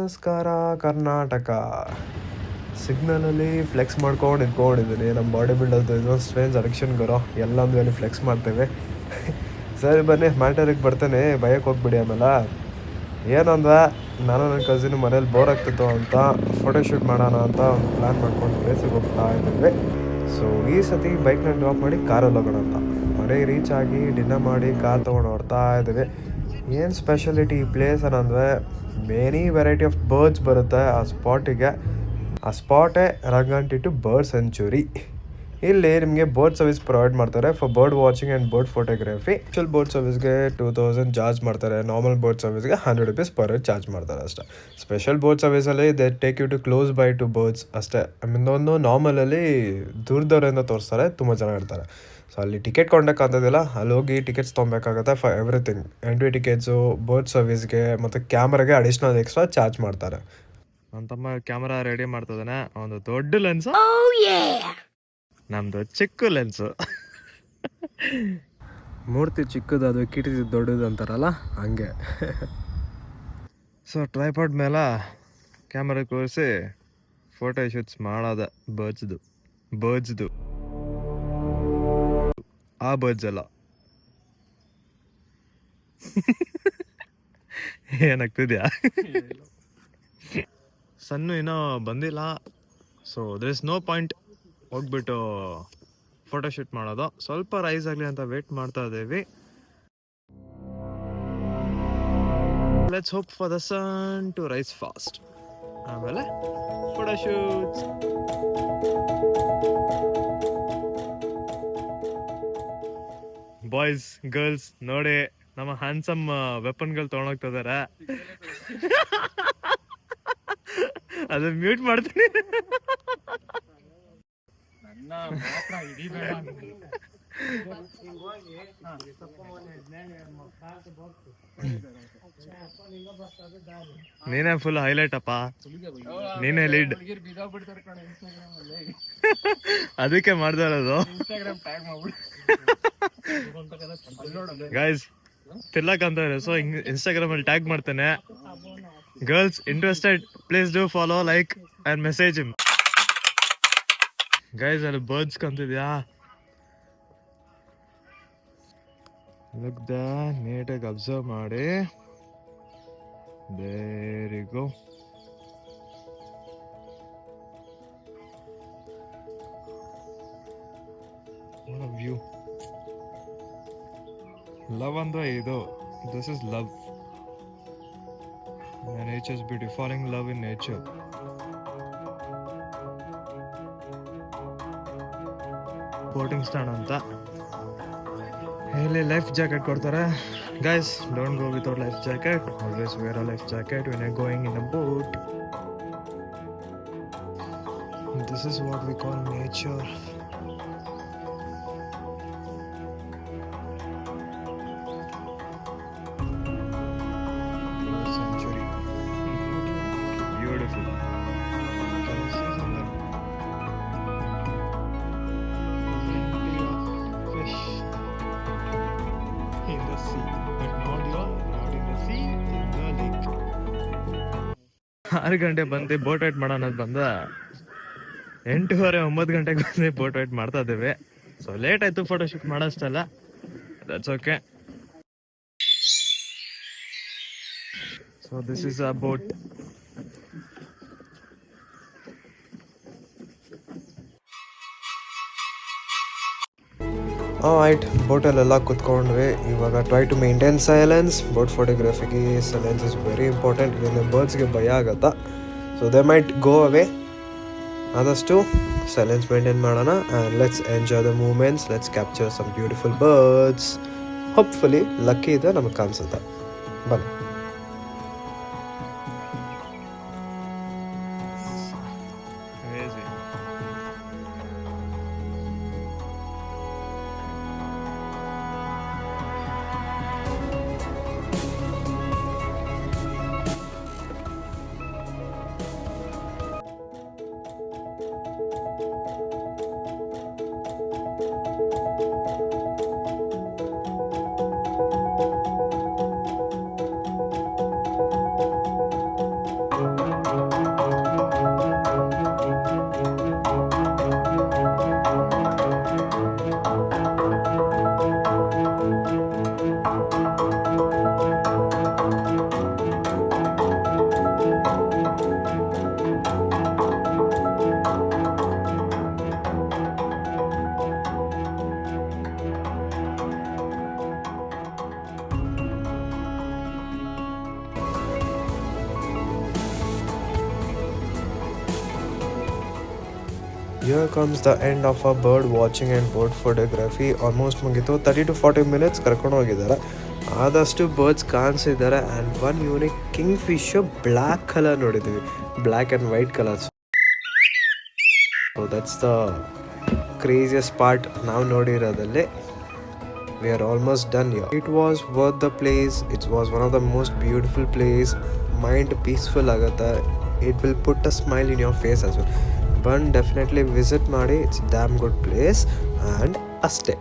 ನಮಸ್ಕಾರ ಕರ್ನಾಟಕ. ಸಿಗ್ನಲಲ್ಲಿ ಫ್ಲೆಕ್ಸ್ ಮಾಡ್ಕೊಂಡು ನಿಂತ್ಕೊಂಡಿದ್ದೀನಿ. ನಮ್ಮ ಬಾಡಿ ಬಿಲ್ಡರ್ದು ಇದೊಂದು ಸ್ಟ್ರೇಂಜ್ ಅಡಿಕ್ಷನ್ ಗುರು. ಎಲ್ಲೊಂದು ಅಲ್ಲಿ ಫ್ಲೆಕ್ಸ್ ಮಾಡ್ತೇವೆ. ಸರಿ ಬನ್ನಿ ಮ್ಯಾಟರಿಗೆ ಬರ್ತೇನೆ, ಭಯಕ್ಕೆ ಹೋಗ್ಬಿಡಿ. ಆಮೇಲೆ ಏನಂದ್ರೆ ನಾನು ನನ್ನ ಕಸಿನ್ ಮನೇಲಿ ಬೋರ್ ಆಗ್ತಿತ್ತು ಅಂತ ಫೋಟೋಶೂಟ್ ಮಾಡೋಣ ಅಂತ ಒಂದು ಪ್ಲ್ಯಾನ್ ಮಾಡ್ಕೊಂಡು ಪ್ಲೇಸಿಗೆ ಹೋಗ್ತಾ ಇದ್ದೀವಿ. ಸೊ ಈ ಸತಿ ಬೈಕ್ನ ಡ್ರಾಪ್ ಮಾಡಿ ಕಾರಲ್ಲಿ ಹೋಗೋಣ ಅಂತ ಮನೆಗೆ ರೀಚ್ ಆಗಿ ಡಿನ್ನರ್ ಮಾಡಿ ಕಾರ್ ತೊಗೊಂಡು ಹೊಡ್ತಾ ಇದ್ದೀವಿ. ಏನು ಸ್ಪೆಷಾಲಿಟಿ ಈ ಪ್ಲೇಸ್ ಏನಂದರೆ ಮೆನಿ ವೆರೈಟಿ ಆಫ್ ಬರ್ಡ್ಸ್ ಬರುತ್ತೆ ಆ ಸ್ಪಾಟಿಗೆ. ಆ ಸ್ಪಾಟೇ ರಂಗಂಟಿ ಟು ಬರ್ಡ್ ಸೆಂಚುರಿ. ಇಲ್ಲಿ ನಿಮಗೆ ಬೋಟ್ ಸರ್ವಿಸ್ ಪ್ರೊವೈಡ್ ಮಾಡ್ತಾರೆ for bird watching and bird photography. Actual boat ಸರ್ವಿಸ್ಗೆ 2000 ಚಾರ್ಜ್ ಮಾಡ್ತಾರೆ. ನಾರ್ಮಲ್ ಬೋಟ್ ಸರ್ವಿಸ್ಗೆ 100 ರೂಪೀಸ್ ಪರ್ ಚಾರ್ಜ್ ಮಾಡ್ತಾರೆ ಅಷ್ಟೇ. ಸ್ಪೆಷಲ್ ಬೋಟ್ ಸರ್ವಿಸಲ್ಲಿ they take you to close by to birds ಅಷ್ಟೇ. ಇನ್ನೊಂದು ನಾರ್ಮಲಲ್ಲಿ ದೂರದವರಿಂದ ತೋರಿಸ್ತಾರೆ, ತುಂಬ ಜನ ಇರ್ತಾರೆ. ಸೊ ಅಲ್ಲಿ ಟಿಕೆಟ್ ಕಾಂಟ್ಯಾಕ್ಟ್ ಅಂತದಿಲ್ಲ, ಅಲ್ಲಿ ಹೋಗಿ ಟಿಕೆಟ್ಸ್ ತೊಗೊಬೇಕಾಗತ್ತೆ for everything. Entry tickets, boat ಸರ್ವಿಸ್ಗೆ ಮತ್ತು ಕ್ಯಾಮ್ರಾಗೆ ಅಡಿಷ್ನಲ್ ಎಕ್ಸ್ಟ್ರಾ ಚಾರ್ಜ್ ಮಾಡ್ತಾರೆ. ನನ್ನ ತಮ್ಮ ಕ್ಯಾಮ್ರಾ ರೆಡಿ ಮಾಡ್ತದಾನೆ. ಒಂದು ದೊಡ್ಡ ಲೆನ್ಸ್, ನಮ್ಮದು ಚಿಕ್ಕ ಲೆನ್ಸು. ಮೂರ್ತಿ ಚಿಕ್ಕದು, ಅದು ಕೀರ್ತಿ ದೊಡ್ಡದು ಅಂತಾರಲ್ಲ ಹಂಗೆ. ಸೊ ಟ್ರೈಪಾಡ್ ಮೇಲೆ ಕ್ಯಾಮ್ರಾ ಕೂರಿಸಿ ಫೋಟೋ ಶೂಟ್ಸ್ ಮಾಡೋದ ಬರ್ಡ್ಸ್ದು ಆ ಬರ್ಡ್ಸ್ ಅಲ್ಲ. ಏನಾಗ್ತಿದ್ಯಾ? ಸಣ್ಣ ಏನೋ ಬಂದಿಲ್ಲ. So there is no point ಹೋಗ್ಬಿಟ್ಟು ಫೋಟೋಶೂಟ್ ಮಾಡೋದು. ಸ್ವಲ್ಪ ರೈಸ್ ಆಗಲಿ ಅಂತ ವೇಟ್ ಮಾಡ್ತಾ ಇದ್ದೀವಿ. Let's hope for the sun to rise fast. ಆಮೇಲೆ ಫೋಟೋಶೂಟ್ಸ್. ಬಾಯ್ಸ್ ಗರ್ಲ್ಸ್ ನೋಡಿ, ನಮ್ಮ ಹ್ಯಾಂಡ್ಸಮ್ ವೆಪನ್ಗಳು ತೊಗೊಂಡೋಗ್ತಾ ಇದಾರೆ. ಅದು ಮ್ಯೂಟ್ ಮಾಡ್ತೀನಿ. ನೀನೇ ಫುಲ್ ಹೈಲೈಟ್ ಅಪ್ಪ, ನೀನೇ ಲೀಡ್. ಅದಕ್ಕೆ ಮಾಡ್ತಾ ಇರೋದು. ಗೈಸ್ ತಿರ್ಲಕ್ ಅಂತ ಇದೆ, ಸೊ ಇನ್ಸ್ಟಾಗ್ರಾಮ್ ಅಲ್ಲಿ ಟ್ಯಾಗ್ ಮಾಡ್ತೇನೆ. Girls interested please do follow, like and message him. Guys ಅಲ್ಲಿ ಬರ್ಡ್ಸ್ ಕಂತಿದ್ಯಾ? ಲುಕ್ ದ ನೀಟಾಗಿ ಅಬ್ಸರ್ವ್ ಮಾಡಿ. There you go. What a view. Love ಅಂದ್ರೆ ಇದು, this is love. Nature's beauty, falling in love in nature. Boating stand ಅಂತ ಇಲ್ಲಿ life jacket ಕೊಡ್ತಾರೆ. Guys don't go without life jacket. Always wear a life jacket when you're going in a boat. This is what we call nature. ಆರು ಗಂಟೆ ಬಂದು boat ride ಮಾಡೋಣ ಬಂದ 8:30-9 ಗಂಟೆಗೆ ಬಂದು ಬೋಟ್ ರೈಡ್ ಮಾಡ್ತಾ ಇದ್ದೇವೆ. ಸೊ ಲೇಟ್ ಆಯ್ತು ಫೋಟೋಶೂಟ್ ಮಾಡೋಷ್ಟಲ್ಲ, that's okay. So this is a boat. Alright, ಬೋಟಲ್ಲೆಲ್ಲ ಕೂತ್ಕೊಂಡ್ವಿ. ಇವಾಗ try to maintain silence. Boat ಫೋಟೋಗ್ರಫಿಗೆ ಸೈಲೆನ್ಸ್ ಇಸ್ ವೆರಿ ಇಂಪಾರ್ಟೆಂಟ್. ಇದನ್ನು ಬರ್ಡ್ಸ್ಗೆ ಭಯ ಆಗತ್ತಾ, so they might go away. ಆದಷ್ಟು ಸೈಲೆನ್ಸ್ ಮೇಂಟೈನ್ ಮಾಡೋಣ and let's enjoy the moments. Let's capture some beautiful birds. Hopefully lucky ಇದೆ ನಮಗೆ ಕಾಣಿಸುತ್ತೆ. ಬನ್ನಿ. Here comes the end of our bird watching and bird photography. Almost ಮುಗೀತು. 30 to 40 minutes ಕರ್ಕೊಂಡು ಹೋಗಿದ್ದಾರೆ. ಆದಷ್ಟು ಬರ್ಡ್ಸ್ ಕಾಣಿಸಿದ್ದಾರೆ. And one unique king fish black colour ನೋಡಿದ್ದೀವಿ, black and white colours. So that's the craziest part ನಾವು ನೋಡಿರೋದಲ್ಲಿ. We are almost done here. It was worth the place. It was one of the most beautiful place. Mind peaceful agata. It will put a smile in your face as well. But definitely visit ಮಾಡಿ. It's a damn good place. And ಅಷ್ಟೇ.